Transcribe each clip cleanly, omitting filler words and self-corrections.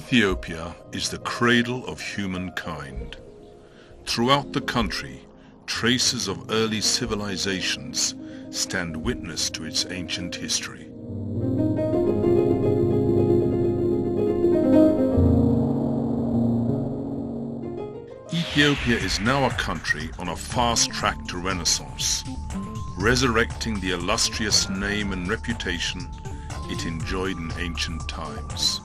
Ethiopia is the cradle of humankind. Throughout the country, traces of early civilizations stand witness to its ancient history. Ethiopia is now a country on a fast track to renaissance, resurrecting the illustrious name and reputation it enjoyed in ancient times.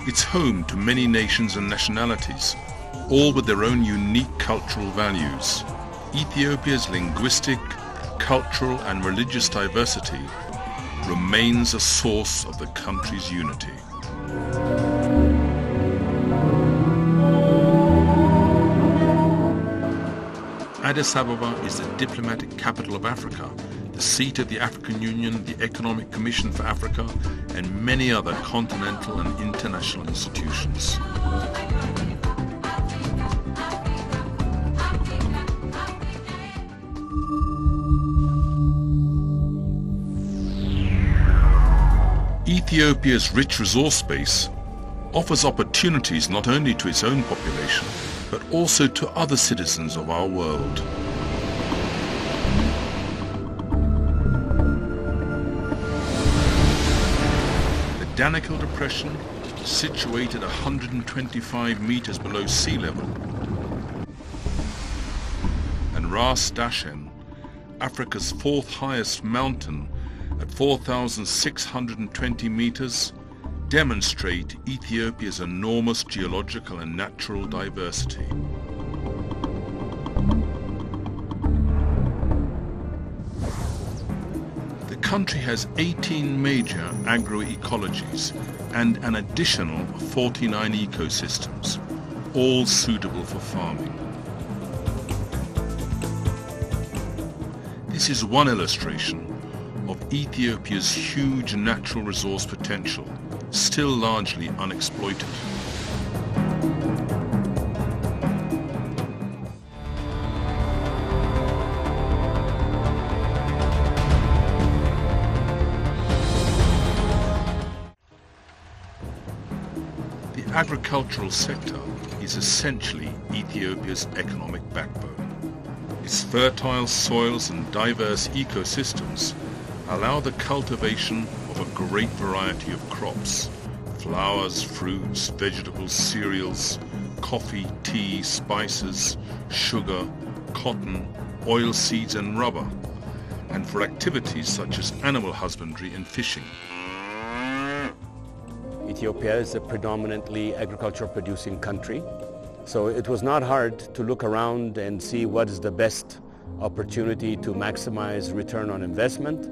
It's home to many nations and nationalities, all with their own unique cultural values. Ethiopia's linguistic, cultural and religious diversity remains a source of the country's unity. Addis Ababa is the diplomatic capital of Africa, the seat of the African Union, the Economic Commission for Africa, and many other continental and international institutions. Ethiopia's rich resource base offers opportunities not only to its own population, but also to other citizens of our world. The Danakil Depression, situated 125 meters below sea level, and Ras Dashen, Africa's fourth highest mountain at 4,620 meters, demonstrate Ethiopia's enormous geological and natural diversity. The country has 18 major agroecologies and an additional 49 ecosystems, all suitable for farming. This is one illustration of Ethiopia's huge natural resource potential, still largely unexploited. The agricultural sector is essentially Ethiopia's economic backbone. Its fertile soils and diverse ecosystems allow the cultivation of a great variety of crops: flowers, fruits, vegetables, cereals, coffee, tea, spices, sugar, cotton, oilseeds and rubber, and for activities such as animal husbandry and fishing. Ethiopia is a predominantly agriculture producing country, so it was not hard to look around and see what is the best opportunity to maximize return on investment,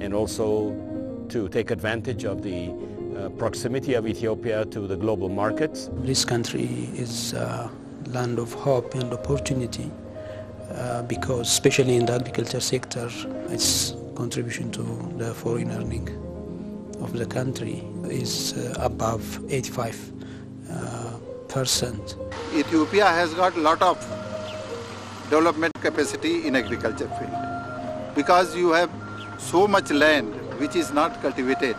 and also to take advantage of the proximity of Ethiopia to the global markets. This country is a land of hope and opportunity because especially in the agriculture sector, its contribution to the foreign earning of the country is above 85%. Ethiopia has got a lot of development capacity in agriculture field because you have so much land which is not cultivated,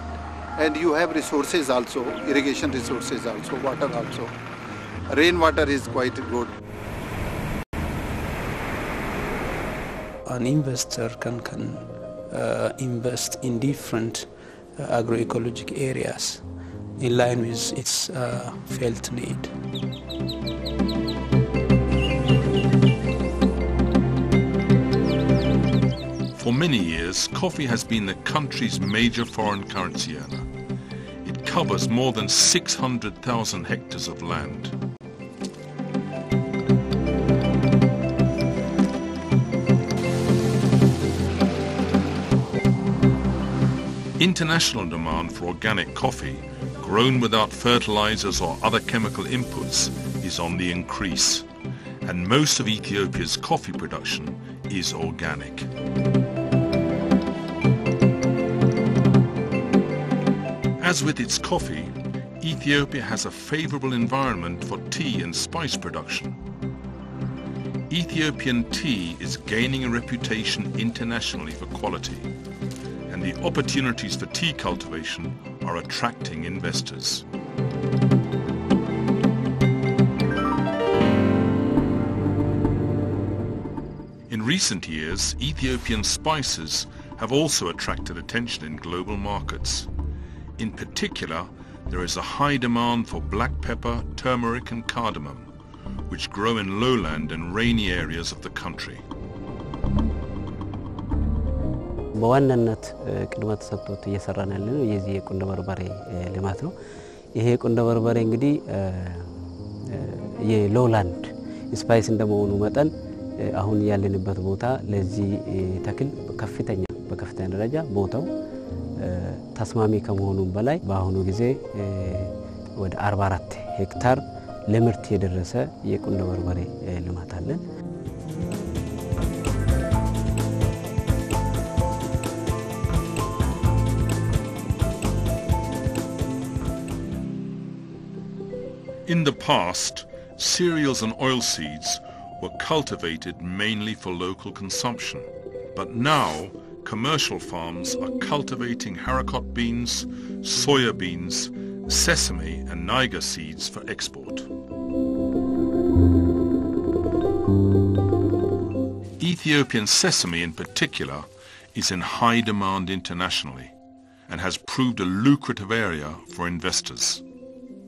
and you have resources also, irrigation resources also, water also. Rainwater is quite good. An investor can invest in different agroecologic areas in line with its felt need. For many years, coffee has been the country's major foreign currency earner. It covers more than 600,000 hectares of land. International demand for organic coffee, grown without fertilizers or other chemical inputs, is on the increase, and most of Ethiopia's coffee production is organic. As with its coffee, Ethiopia has a favorable environment for tea and spice production. Ethiopian tea is gaining a reputation internationally for quality. and the opportunities for tea cultivation are attracting investors. In recent years, Ethiopian spices have also attracted attention in global markets. In particular, there is a high demand for black pepper, turmeric and cardamom, which grow in lowland and rainy areas of the country. በዋናነት ቅድመ ተሰጥቶት እየሰራን ያለነው የዚህ የቁንዶ በርበሬ ልማት ነው። ይሄ የቁንዶ በርበሬ እንግዲህ የሎላንድ ስፓይስ እንደመሆኑ መጠን አሁን ያለንበት ቦታ ለዚህ ተክል በከፍተኛ ደረጃ ቦታው ተስማሚ ከመሆኑም በላይ በአሁኑ ጊዜ ወደ 44 ሄክታር ለምርት የደረሰ የቁንዶ በርበሬ ልማት አለን። In the past, cereals and oilseeds were cultivated mainly for local consumption. But now, commercial farms are cultivating haricot beans, soya beans, sesame and niger seeds for export. Ethiopian sesame in particular is in high demand internationally and has proved a lucrative area for investors.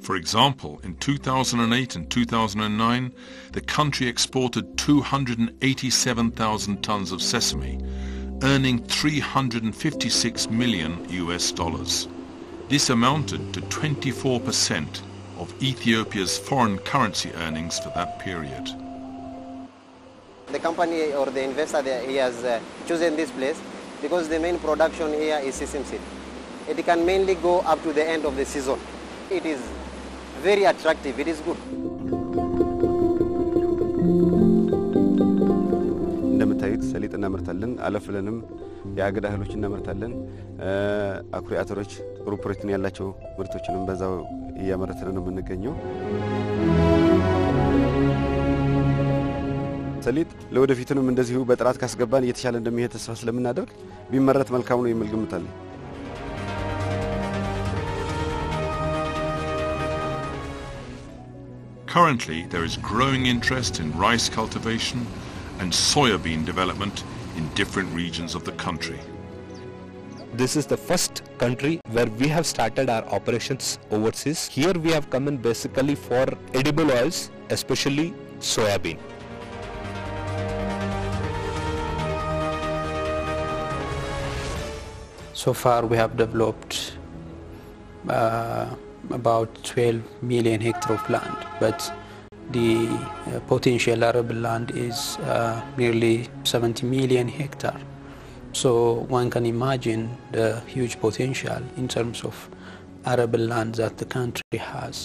For example, in 2008 and 2009, the country exported 287,000 tons of sesame, earning $356 million US. This amounted to 24% of Ethiopia's foreign currency earnings for that period. The company or the investor he has chosen this place because the main production here is sesame seed. It can mainly go up to the end of the season. It is very attractive, it is good. እንደምታዩት ሰሊጥ እናመርታለን፣ አለፍለንም የአገዳ እህሎች እናመርታለን። አኩሪ አተሮች ጥሩ ፕሮቲን ያላቸው ምርቶችንም በዛው እያመረተን ነው የምንገኘው። ሰሊጥ ለወደፊቱንም እንደዚሁ በጥራት ካስገባን እየተሻለ እንደሚሄድ ተስፋ ስለምናደርግ ቢመረት መልካም ነው የሚል ግምት አለኝ። Currently, there is growing interest in rice cultivation and soybean development in different regions of the country. This is the first country where we have started our operations overseas. Here we have come in basically for edible oils, especially soybean. So far we have developed about 12 million hectares of land, but the potential arable land is nearly 70 million hectares. So one can imagine the huge potential in terms of arable land that the country has.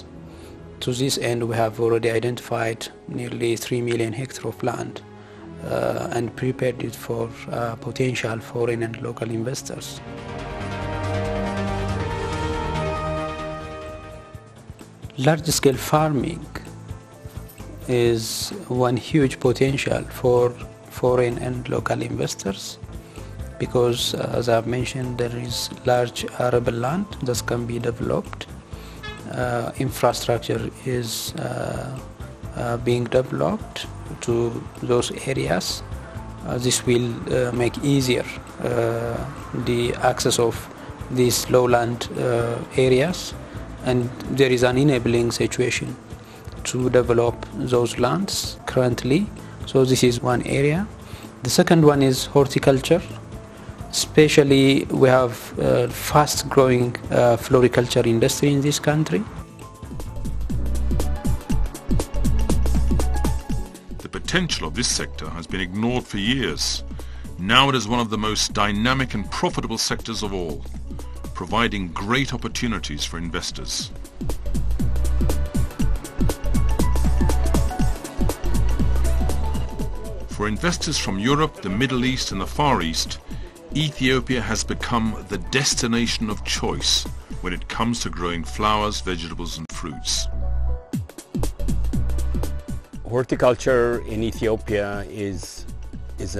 To this end, we have already identified nearly 3 million hectares of land and prepared it for potential foreign and local investors. Large-scale farming is one huge potential for foreign and local investors because, as I've mentioned, there is large arable land that can be developed. Infrastructure is being developed to those areas. This will make easier the access of these lowland areas, and there is an enabling situation to develop those lands currently. So this is one area. The second one is horticulture. Especially we have fast growing floriculture industry in this country. The potential of this sector has been ignored for years. Now it is one of the most dynamic and profitable sectors of all, providing great opportunities for investors. For investors from Europe, the Middle East and the Far East, Ethiopia has become the destination of choice when it comes to growing flowers, vegetables and fruits. Horticulture in Ethiopia is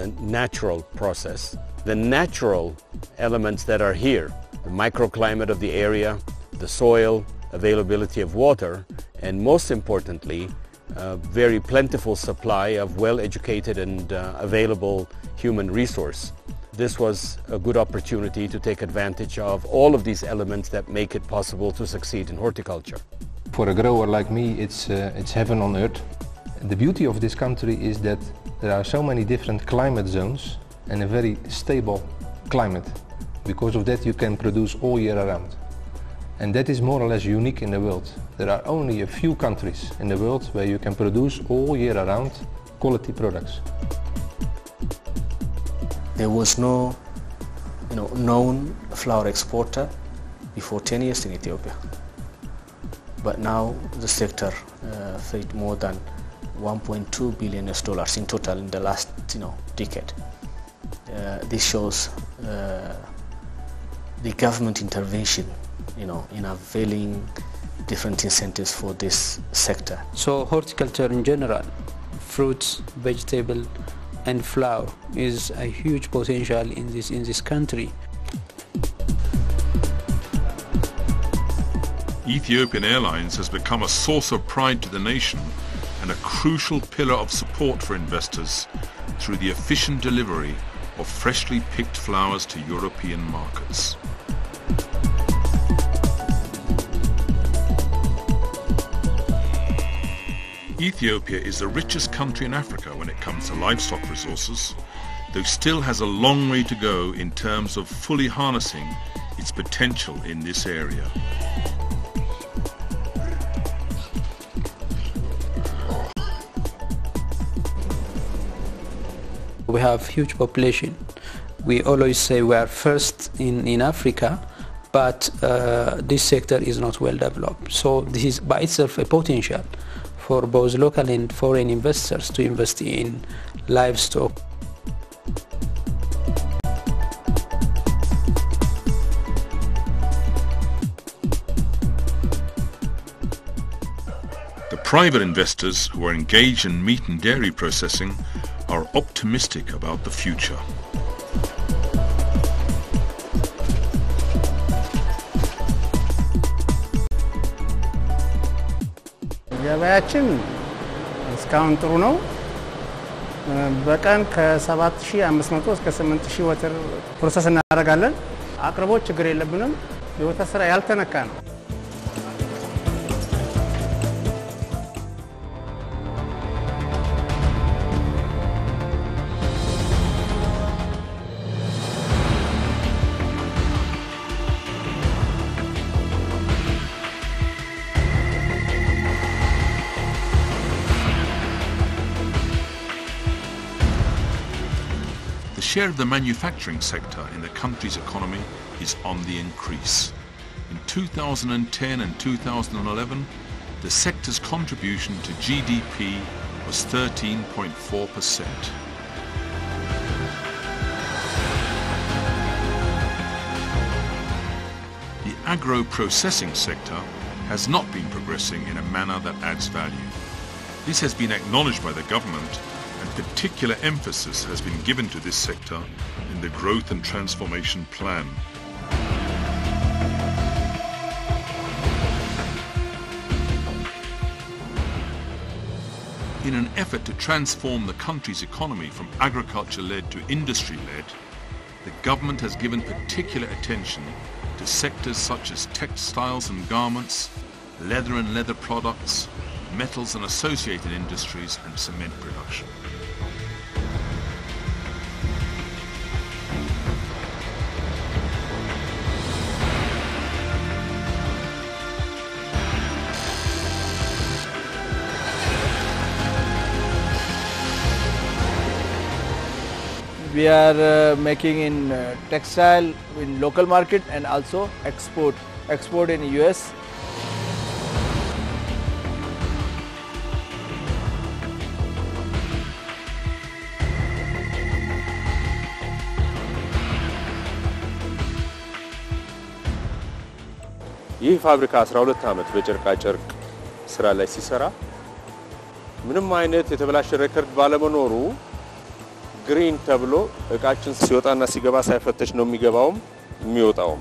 a natural process The natural elements that are here, the microclimate of the area, the soil, availability of water, and most importantly, a very plentiful supply of well-educated and available human resource. This was a good opportunity to take advantage of all of these elements that make it possible to succeed in horticulture. For a grower like me, it's heaven on earth. The beauty of this country is that there are so many different climate zones and a very stable climate. Because of that, you can produce all year around. And that is more or less unique in the world. There are only a few countries in the world where you can produce all year around quality products. There was no known flower exporter before 10 years in Ethiopia. But now the sector fed more than $1.2 billion in total in the last decade. This shows the government intervention in availing different incentives for this sector. So horticulture in general, fruits, vegetable and flower is a huge potential in this country. Ethiopian Airlines has become a source of pride to the nation and a crucial pillar of support for investors through the efficient delivery of freshly picked flowers to European markets. Ethiopia is the richest country in Africa when it comes to livestock resources, though still has a long way to go in terms of fully harnessing its potential in this area. We have huge population. We always say we are first in Africa, but this sector is not well developed. So this is by itself a potential for both local and foreign investors to invest in livestock. The private investors who are engaged in meat and dairy processing are optimistic about the future. ገበያችን እስካሁን ጥሩ ነው። በቀን ከ7500 እስከ 8000 ወተር ፕሮሰስ እናደርጋለን። አቅርቦት ችግር የለብንም። የወተት ስራ ያልተነካ ነው። The share of the manufacturing sector in the country's economy is on the increase. In 2010 and 2011, the sector's contribution to GDP was 13.4%. The agro-processing sector has not been progressing in a manner that adds value. This has been acknowledged by the government, and particular emphasis has been given to this sector in the Growth and Transformation Plan. In an effort to transform the country's economy from agriculture-led to industry-led, the government has given particular attention to sectors such as textiles and garments, leather and leather products, metals and associated industries, and cement production. We are making in textile in local market and also export in US. ይህ ፋብሪካ 12 ዓመት በጨርቃ ጨርቅ ስራ ላይ ሲሰራ ምንም አይነት የተበላሸ ሬከርድ ባለመኖሩ ግሪን ተብሎ እቃችን ሲወጣና ሲገባ ሳይፈተሽ ነው የሚገባውም የሚወጣውም።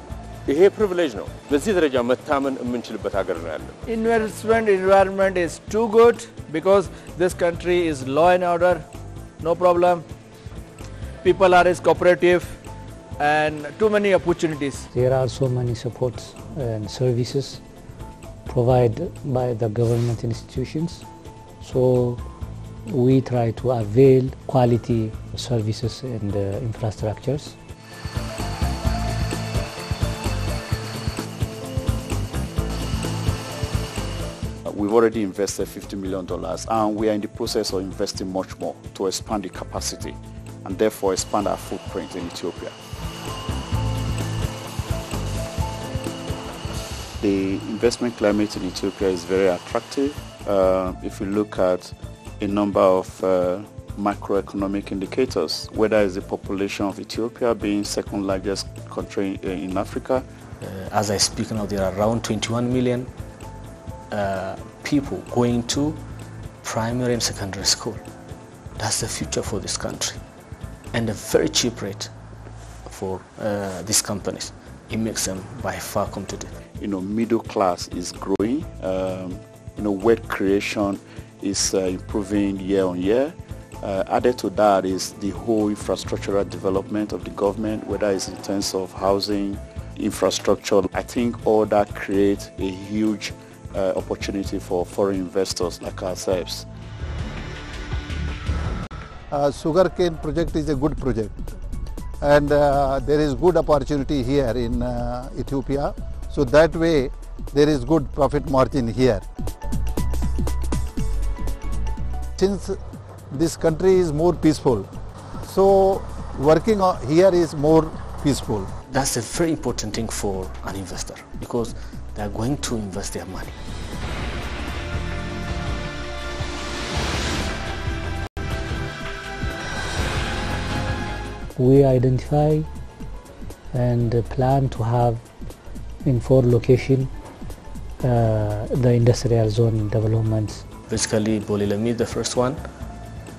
ይሄ ፕሪቪሌጅ ነው። በዚህ ደረጃ መታመን የምንችልበት ሀገር ነው ያለው። Investment environment is too good because this country is law and order, no problem. People are as cooperative and too many opportunities. There are so many supports and services provided by the government institutions. So we try to avail quality services and infrastructures. We've already invested $50 million and we are in the process of investing much more to expand the capacity and therefore expand our footprint in Ethiopia. The investment climate in Ethiopia is very attractive. If you look at a number of macroeconomic indicators, whether it's the population of Ethiopia being second largest country in Africa. As I speak now, there are around 21 million people going to primary and secondary school. That's the future for this country, and a very cheap rate for these companies. It makes them by far competitive. Middle class is growing. Wealth creation is improving year on year. Added to that is the whole infrastructural development of the government, whether it's in terms of housing, infrastructure. I think all that creates a huge opportunity for foreign investors like ourselves. Sugarcane project is a good project, and there is good opportunity here in Ethiopia. So that way there is good profit margin here. Since this country is more peaceful, so working here is more peaceful. That's a very important thing for an investor because they are going to invest their money. We identify and plan to have in 4 locations the industrial zone developments. Basically, Bolilemi, the first one,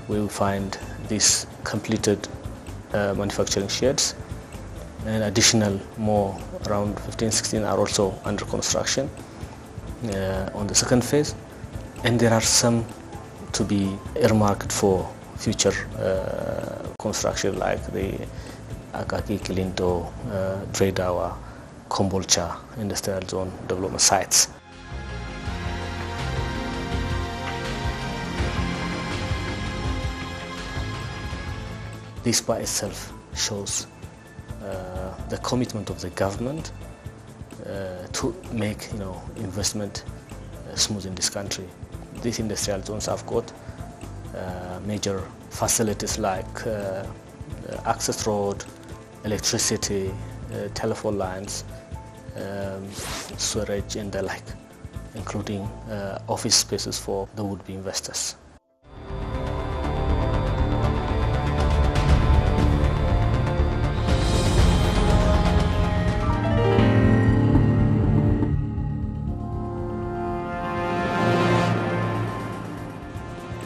we will find these completed manufacturing sheds, and additional more around 15-16 are also under construction on the second phase, and there are some to be earmarked for future construction like the Akaki, Kilinto, Dredawa, Kombolcha industrial zone development sites. This by itself shows the commitment of the government to make investment smooth in this country. These industrial zones have got major facilities like access road, electricity, telephone lines, storage and the like, including office spaces for the would-be investors.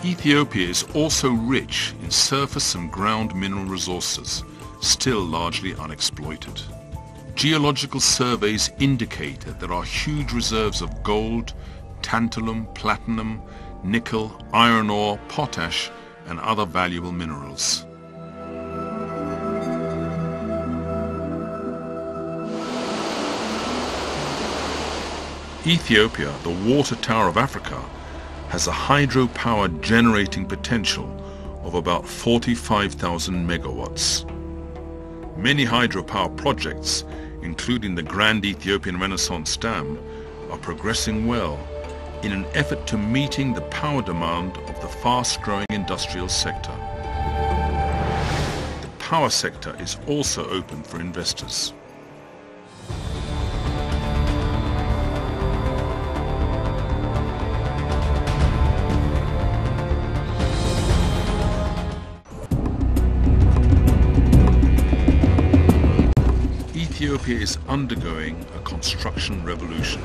Ethiopia is also rich in surface and ground mineral resources, still largely unexploited. Geological surveys indicate that there are huge reserves of gold, tantalum, platinum, nickel, iron ore, potash, and other valuable minerals. Ethiopia, the water tower of Africa, has a hydropower generating potential of about 45,000 megawatts. Many hydropower projects, including the Grand Ethiopian Renaissance Dam, are progressing well in an effort to meeting the power demand of the fast-growing industrial sector. The power sector is also open for investors. Ethiopia is undergoing a construction revolution.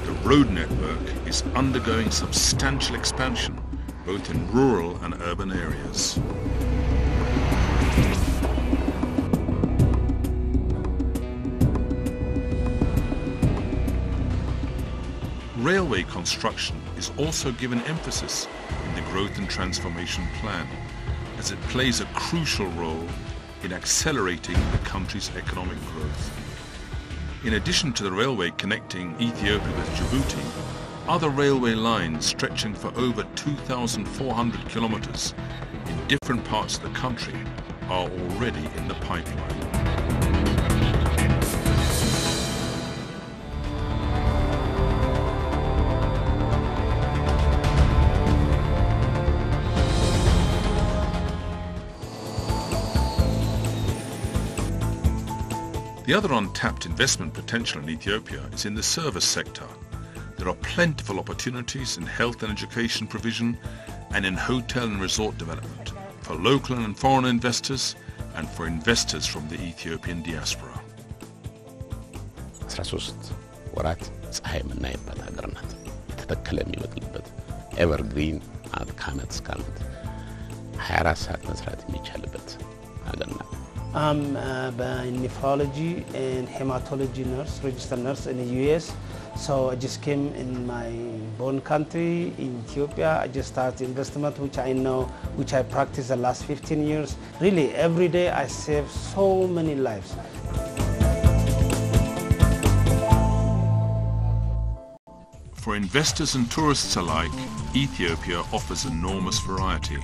The road network is undergoing substantial expansion, both in rural and urban areas. railway construction is also given emphasis in the Growth and Transformation Plan, as it plays a crucial role in accelerating the country's economic growth. In addition to the railway connecting Ethiopia with Djibouti, other railway lines stretching for over 2,400 kilometers in different parts of the country are already in the pipeline. The other untapped investment potential in Ethiopia is in the service sector. There are plentiful opportunities in health and education provision and in hotel and resort development for local and foreign investors and for investors from the Ethiopian diaspora. 13 ወራት ፀሐይ የምናይበት ሀገር ናት። የተተከለ የሚበቅልበት ኤቨርግሪን ከዓመት እስከ ዓመት 24 ሰዓት መስራት የሚቻልበት ሀገር ናት። I'm a nephrology and hematology nurse, registered nurse in the US. So I just came in my born country, in Ethiopia. I just started investment, which I know, which I practiced the last 15 years. Really, every day I save so many lives. For investors and tourists alike, Ethiopia offers enormous variety.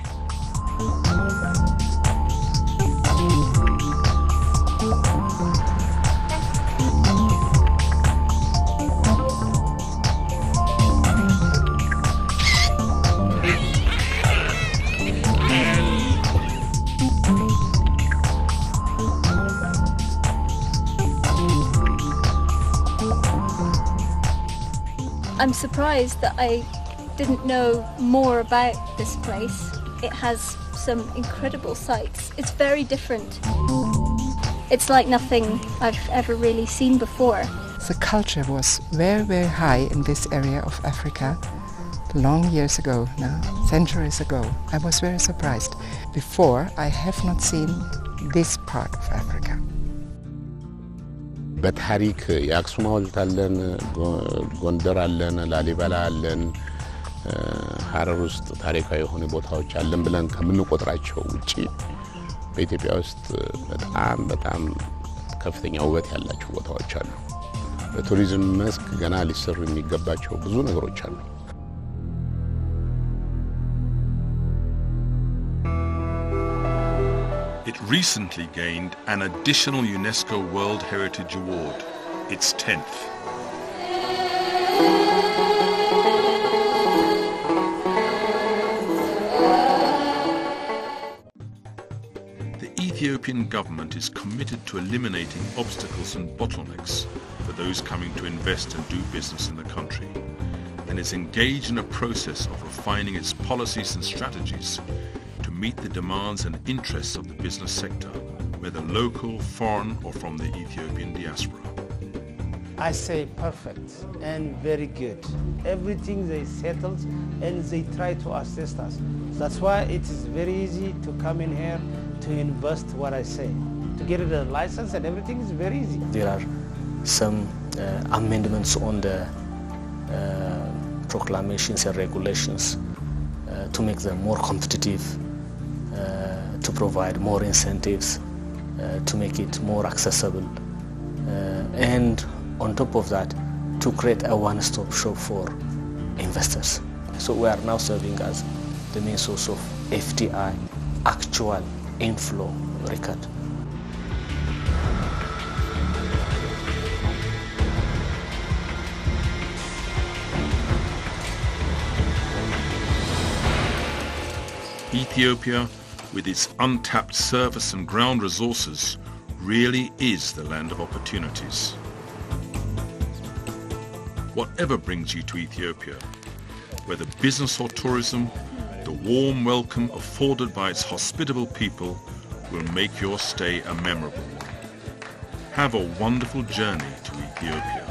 I'm surprised that I didn't know more about this place. It has some incredible sights. It's very different. It's like nothing I've ever really seen before. The culture was very, very high in this area of Africa long years ago now, centuries ago. I was very surprised. Before, I have not seen this part of Africa. በታሪክ የአክሱም ሐውልት አለን፣ ጎንደር አለን፣ ላሊበላ አለን፣ ሐረር ውስጥ ታሪካዊ የሆኑ ቦታዎች አለን ብለን ከምንቆጥራቸው ውጪ በኢትዮጵያ ውስጥ በጣም ከፍተኛ ውበት ያላቸው ቦታዎች አሉ። በቱሪዝም መስክ ገና ሊሰሩ የሚገባቸው ብዙ ነገሮች አሉ። It recently gained an additional UNESCO World Heritage Award, its 10th. The Ethiopian government is committed to eliminating obstacles and bottlenecks for those coming to invest and do business in the country, and is engaged in a process of refining its policies and strategies to meet the demands and interests of the business sector, whether local, foreign or from the Ethiopian diaspora. I say perfect and very good. Everything they settled and they try to assist us. That's why it is very easy to come in here to invest what I say. To get a license and everything is very easy. There are some amendments on the proclamations and regulations to make them more competitive, to provide more incentives, to make it more accessible, and on top of that, to create a one-stop shop for investors. So we are now serving as the main source of FDI, actual inflow record. Ethiopia, with its untapped surface and ground resources, really is the land of opportunities. Whatever brings you to Ethiopia, whether business or tourism, the warm welcome afforded by its hospitable people will make your stay a memorable one. Have a wonderful journey to Ethiopia.